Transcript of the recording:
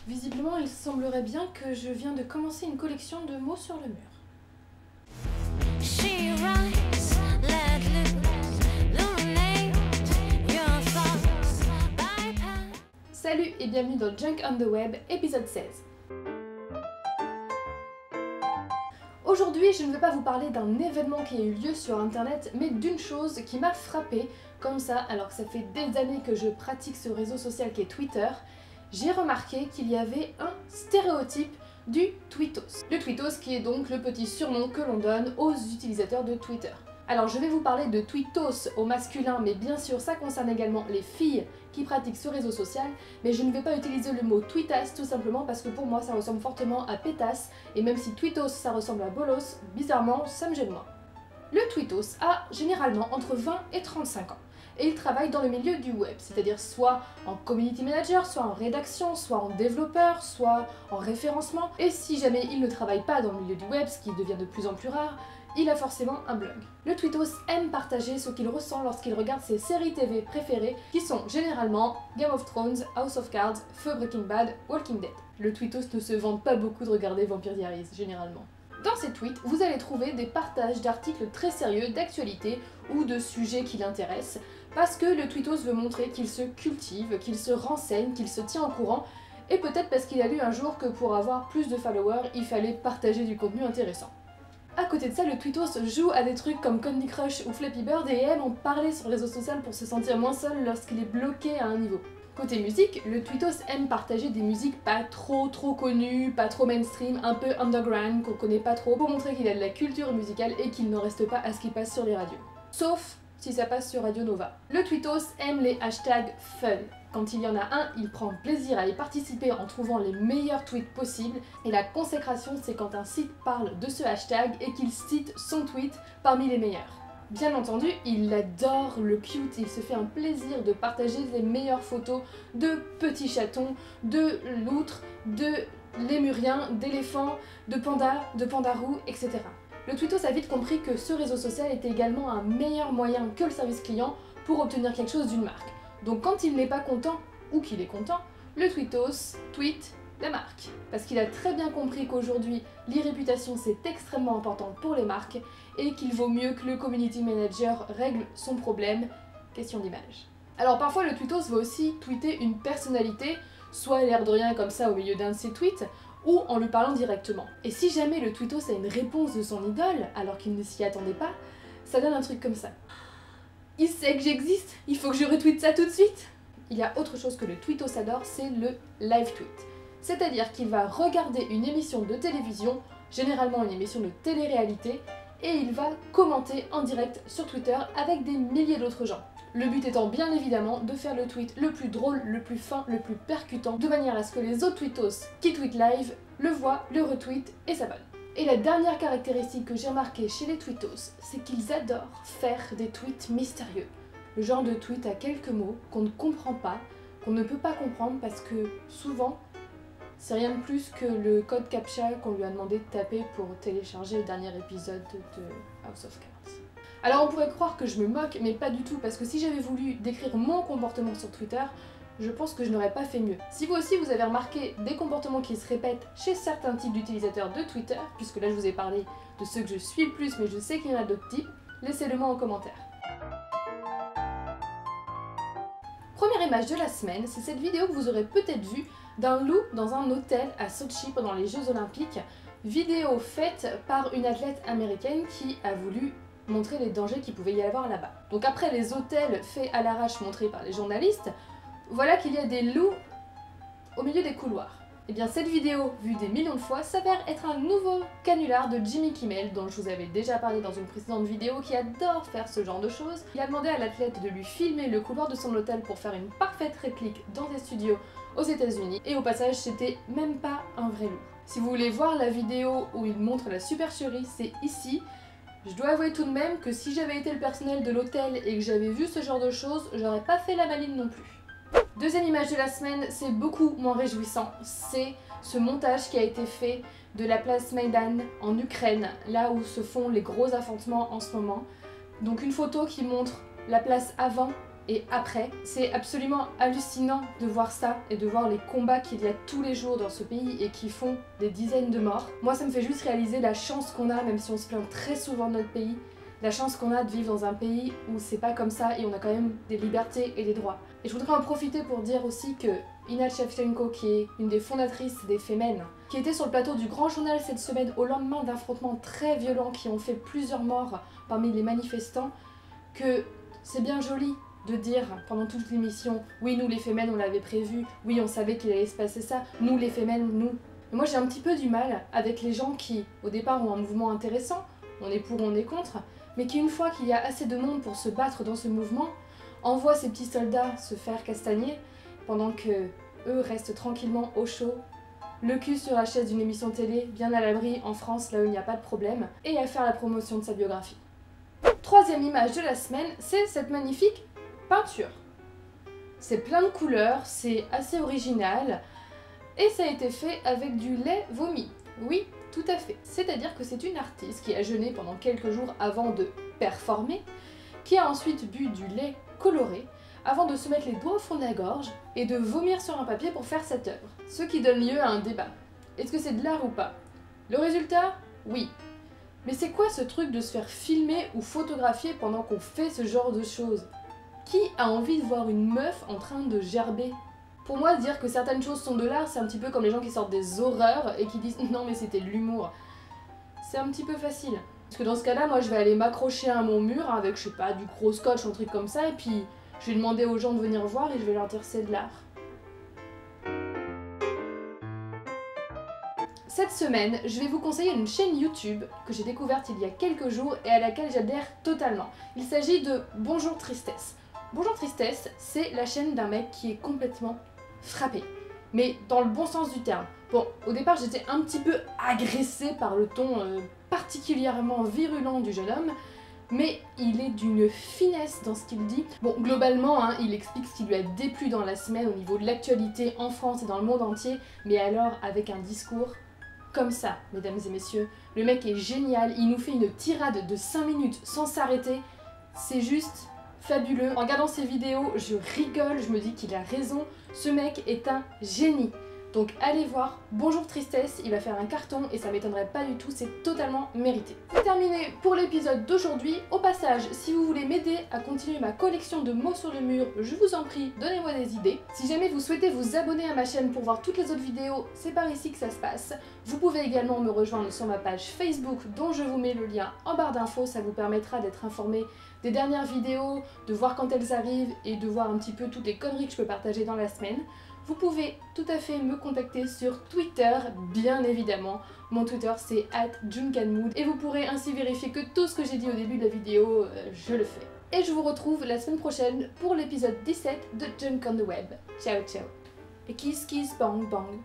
Visiblement, il semblerait bien que je viens de commencer une collection de mots sur le mur. Salut et bienvenue dans Junk on the Web, épisode 16. Aujourd'hui, je ne vais pas vous parler d'un événement qui a eu lieu sur internet, mais d'une chose qui m'a frappée, comme ça, alors que ça fait des années que je pratique ce réseau social qui est Twitter. J'ai remarqué qu'il y avait un stéréotype du tweetos. Le tweetos qui est donc le petit surnom que l'on donne aux utilisateurs de Twitter. Alors je vais vous parler de tweetos au masculin, mais bien sûr ça concerne également les filles qui pratiquent ce réseau social, mais je ne vais pas utiliser le mot tweetas tout simplement parce que pour moi ça ressemble fortement à pétasse, et même si tweetos ça ressemble à bolos, bizarrement ça me gêne moins. Le tweetos a généralement entre 20 et 35 ans. Et il travaille dans le milieu du web, c'est-à-dire soit en community manager, soit en rédaction, soit en développeur, soit en référencement. Et si jamais il ne travaille pas dans le milieu du web, ce qui devient de plus en plus rare, il a forcément un blog. Le tweetos aime partager ce qu'il ressent lorsqu'il regarde ses séries TV préférées, qui sont généralement Game of Thrones, House of Cards, Feu Breaking Bad, Walking Dead. Le tweetos ne se vante pas beaucoup de regarder Vampire Diaries, généralement. Dans ces tweets, vous allez trouver des partages d'articles très sérieux, d'actualité ou de sujets qui l'intéressent, parce que le tweetos veut montrer qu'il se cultive, qu'il se renseigne, qu'il se tient au courant, et peut-être parce qu'il a lu un jour que pour avoir plus de followers, il fallait partager du contenu intéressant. À côté de ça, le tweetos joue à des trucs comme Candy Crush ou Flappy Bird et aime en parler sur les réseaux sociaux pour se sentir moins seul lorsqu'il est bloqué à un niveau. Côté musique, le tweetos aime partager des musiques pas trop connues, pas trop mainstream, un peu underground, qu'on connaît pas trop, pour montrer qu'il a de la culture musicale et qu'il ne reste pas à ce qui passe sur les radios. Sauf si ça passe sur Radio Nova. Le tweetos aime les hashtags fun. Quand il y en a un, il prend plaisir à y participer en trouvant les meilleurs tweets possibles, et la consécration c'est quand un site parle de ce hashtag et qu'il cite son tweet parmi les meilleurs. Bien entendu, il adore le cute, il se fait un plaisir de partager les meilleures photos de petits chatons, de loutres, de lémuriens, d'éléphants, de pandas roux, etc. Le tweetos a vite compris que ce réseau social était également un meilleur moyen que le service client pour obtenir quelque chose d'une marque. Donc quand il n'est pas content, ou qu'il est content, le tweetos tweet la marque. Parce qu'il a très bien compris qu'aujourd'hui, l'e-réputation c'est extrêmement important pour les marques et qu'il vaut mieux que le community manager règle son problème, question d'image. Alors parfois le tweetos va aussi tweeter une personnalité, soit l'air de rien comme ça au milieu d'un de ses tweets, ou en lui parlant directement. Et si jamais le tweetos a une réponse de son idole, alors qu'il ne s'y attendait pas, ça donne un truc comme ça. Il sait que j'existe, il faut que je retweete ça tout de suite. Il y a autre chose que le tweetos adore, c'est le live tweet. C'est-à-dire qu'il va regarder une émission de télévision, généralement une émission de télé-réalité, et il va commenter en direct sur Twitter avec des milliers d'autres gens. Le but étant bien évidemment de faire le tweet le plus drôle, le plus fin, le plus percutant, de manière à ce que les autres tweetos qui tweetent live le voient, le retweetent et s'abonnent. Et la dernière caractéristique que j'ai remarquée chez les tweetos, c'est qu'ils adorent faire des tweets mystérieux. Le genre de tweet à quelques mots qu'on ne comprend pas, qu'on ne peut pas comprendre parce que souvent, c'est rien de plus que le code CAPTCHA qu'on lui a demandé de taper pour télécharger le dernier épisode de House of Cards. Alors on pourrait croire que je me moque, mais pas du tout, parce que si j'avais voulu décrire mon comportement sur Twitter, je pense que je n'aurais pas fait mieux. Si vous aussi vous avez remarqué des comportements qui se répètent chez certains types d'utilisateurs de Twitter, puisque là je vous ai parlé de ceux que je suis le plus, mais je sais qu'il y en a d'autres types, laissez-le moi en commentaire. Première image de la semaine, c'est cette vidéo que vous aurez peut-être vue d'un loup dans un hôtel à Sochi pendant les Jeux Olympiques, vidéo faite par une athlète américaine qui a voulu montrer les dangers qu'il pouvait y avoir là-bas. Donc après les hôtels faits à l'arrache montrés par les journalistes, voilà qu'il y a des loups au milieu des couloirs. Et bien cette vidéo, vue des millions de fois, s'avère être un nouveau canular de Jimmy Kimmel, dont je vous avais déjà parlé dans une précédente vidéo, qui adore faire ce genre de choses. Il a demandé à l'athlète de lui filmer le couloir de son hôtel pour faire une parfaite réplique dans des studios aux États-Unis, et au passage c'était même pas un vrai loup. Si vous voulez voir la vidéo où il montre la supercherie, c'est ici. Je dois avouer tout de même que si j'avais été le personnel de l'hôtel et que j'avais vu ce genre de choses, j'aurais pas fait la maline non plus. Deuxième image de la semaine, c'est beaucoup moins réjouissant, c'est ce montage qui a été fait de la place Maïdan en Ukraine, là où se font les gros affrontements en ce moment. Donc une photo qui montre la place avant et après. C'est absolument hallucinant de voir ça et de voir les combats qu'il y a tous les jours dans ce pays et qui font des dizaines de morts. Moi ça me fait juste réaliser la chance qu'on a, même si on se plaint très souvent de notre pays, la chance qu'on a de vivre dans un pays où c'est pas comme ça et on a quand même des libertés et des droits. Et je voudrais en profiter pour dire aussi que Inna Shevchenko, qui est une des fondatrices des Femen, qui était sur le plateau du Grand Journal cette semaine au lendemain d'affrontements très violents qui ont fait plusieurs morts parmi les manifestants, que c'est bien joli de dire pendant toute l'émission « Oui, nous les Femen, on l'avait prévu, oui, on savait qu'il allait se passer ça, nous les Femen, nous ». Moi j'ai un petit peu du mal avec les gens qui, au départ, ont un mouvement intéressant, on est pour, on est contre, mais qui une fois qu'il y a assez de monde pour se battre dans ce mouvement, envoient ces petits soldats se faire castagner pendant que eux restent tranquillement au chaud, le cul sur la chaise d'une émission télé, bien à l'abri en France, là où il n'y a pas de problème, et à faire la promotion de sa biographie. Troisième image de la semaine, c'est cette magnifique peinture. C'est plein de couleurs, c'est assez original, et ça a été fait avec du lait vomi. Oui, tout à fait. C'est-à-dire que c'est une artiste qui a jeûné pendant quelques jours avant de performer, qui a ensuite bu du lait coloré, avant de se mettre les doigts au fond de la gorge et de vomir sur un papier pour faire cette œuvre. Ce qui donne lieu à un débat. Est-ce que c'est de l'art ou pas? Le résultat? Oui. Mais c'est quoi ce truc de se faire filmer ou photographier pendant qu'on fait ce genre de choses? Qui a envie de voir une meuf en train de gerber? Pour moi, dire que certaines choses sont de l'art, c'est un petit peu comme les gens qui sortent des horreurs et qui disent « Non mais c'était de l'humour ». C'est un petit peu facile. Parce que dans ce cas-là, moi je vais aller m'accrocher à mon mur avec, je sais pas, du gros scotch, un truc comme ça, et puis je vais demander aux gens de venir voir et je vais leur dire c'est de l'art. Cette semaine, je vais vous conseiller une chaîne YouTube que j'ai découverte il y a quelques jours et à laquelle j'adhère totalement. Il s'agit de Bonjour Tristesse. Bonjour Tristesse, c'est la chaîne d'un mec qui est complètement frappé. Mais dans le bon sens du terme. Bon, au départ j'étais un petit peu agressée par le ton particulièrement virulent du jeune homme, mais il est d'une finesse dans ce qu'il dit. Bon, globalement, hein, il explique ce qui lui a déplu dans la semaine au niveau de l'actualité en France et dans le monde entier, mais alors avec un discours comme ça, mesdames et messieurs. Le mec est génial, il nous fait une tirade de 5 minutes sans s'arrêter, c'est juste fabuleux. En regardant ses vidéos, je rigole, je me dis qu'il a raison, ce mec est un génie. Donc allez voir Bonjour Tristesse, il va faire un carton et ça m'étonnerait pas du tout, c'est totalement mérité. C'est terminé pour l'épisode d'aujourd'hui. Au passage, si vous voulez m'aider à continuer ma collection de mots sur le mur, je vous en prie, donnez-moi des idées. Si jamais vous souhaitez vous abonner à ma chaîne pour voir toutes les autres vidéos, c'est par ici que ça se passe. Vous pouvez également me rejoindre sur ma page Facebook dont je vous mets le lien en barre d'infos, ça vous permettra d'être informé des dernières vidéos, de voir quand elles arrivent et de voir un petit peu toutes les conneries que je peux partager dans la semaine. Vous pouvez tout à fait me contacter sur Twitter, bien évidemment. Mon Twitter c'est @juncanmood et vous pourrez ainsi vérifier que tout ce que j'ai dit au début de la vidéo, je le fais. Et je vous retrouve la semaine prochaine pour l'épisode 17 de Junk on the Web. Ciao ciao. Et kiss kiss bang bang.